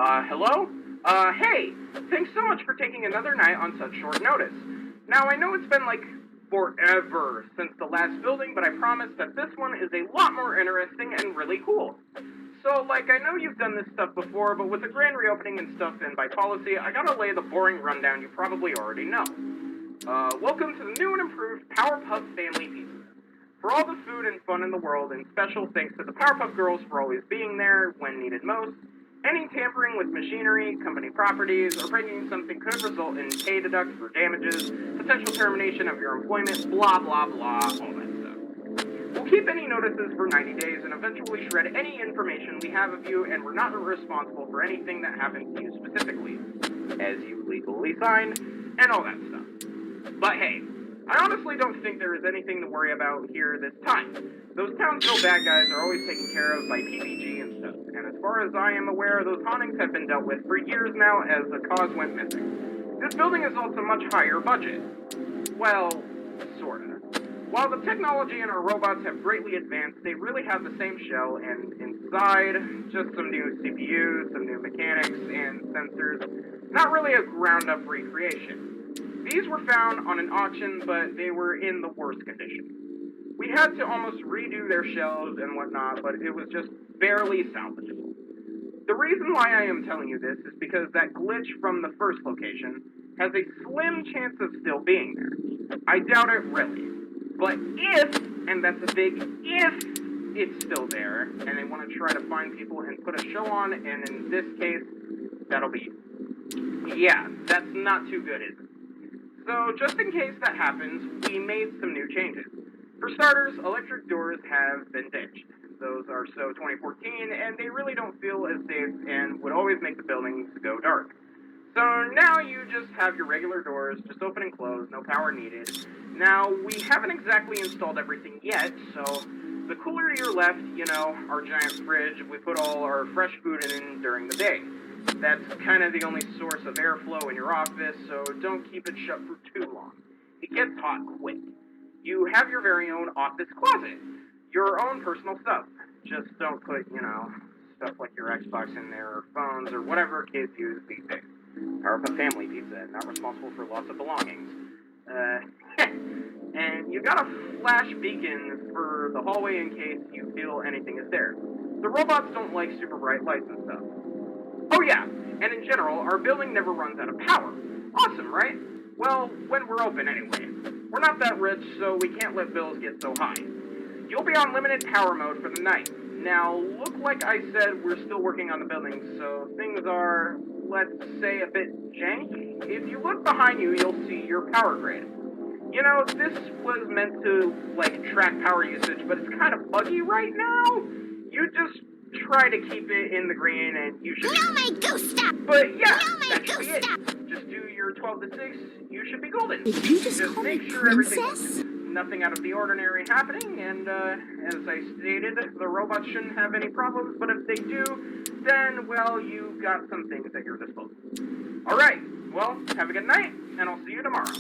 Hello? Hey! Thanks so much for taking another night on such short notice. Now, I know it's been, forever since the last building, but I promise that this one is a lot more interesting and really cool. So, I know you've done this stuff before, but with the grand reopening and stuff and by policy, I gotta lay the boring rundown you probably already know. Welcome to the new and improved Powerpuff Family Pizza. For all the food and fun in the world, and special thanks to the Powerpuff Girls for always being there when needed most, any tampering with machinery, company properties, or breaking something could result in pay deducts for damages, potential termination of your employment, blah blah blah, all that stuff. We'll keep any notices for 90 days and eventually shred any information we have of you, and we're not responsible for anything that happens to you specifically, as you legally signed, and all that stuff. But hey, I honestly don't think there is anything to worry about here this time. Those Townsville bad guys are always taken care of by PPG and stuff, and as far as I am aware, those hauntings have been dealt with for years now as the cause went missing. This building is also much higher budget. Well, sorta. While the technology and our robots have greatly advanced, they really have the same shell, and inside, just some new CPUs, some new mechanics, and sensors. Not really a ground-up recreation. These were found on an auction, but they were in the worst condition. We had to almost redo their shells and whatnot, but it was just barely salvageable. The reason why I am telling you this is because that glitch from the first location has a slim chance of still being there. I doubt it really. But if, and that's a big if, it's still there, and they want to try to find people and put a show on, and in this case, that'll be you. Yeah, that's not too good, is it? So, just in case that happens, we made some new changes. For starters, electric doors have been ditched. Those are so 2014, and they really don't feel as safe and would always make the buildings go dark. So now you just have your regular doors, just open and close, no power needed. Now, we haven't exactly installed everything yet, so the cooler to your left, our giant fridge, we put all our fresh food in during the day. That's kind of the only source of airflow in your office, so don't keep it shut for too long. It gets hot quick. You have your very own office closet, your own personal stuff. Just don't put, stuff like your Xbox in there, or phones, or whatever kids use these days. Powerpuff Family Pizza, not responsible for loss of belongings. And you got a flash beacon for the hallway in case you feel anything is there. The robots don't like super bright lights and stuff. Oh yeah, and in general, our building never runs out of power. Awesome, right? Well, when we're open anyway. We're not that rich, so we can't let bills get so high. You'll be on limited power mode for the night. Now, look like I said, we're still working on the building, so things are, let's say, a bit jank. If you look behind you, you'll see your power grid. This was meant to, track power usage, but it's kind of buggy right now. You just try to keep it in the green, and you should... No, my goose stop! But yeah, No, that should be it. Just do your 12 to 6, you should be golden. Did you just call make me sure princess? nothing out of the ordinary happening, and as I stated, the robots shouldn't have any problems, but if they do, then, well, you've got some things at your disposal. Alright, well, have a good night, and I'll see you tomorrow.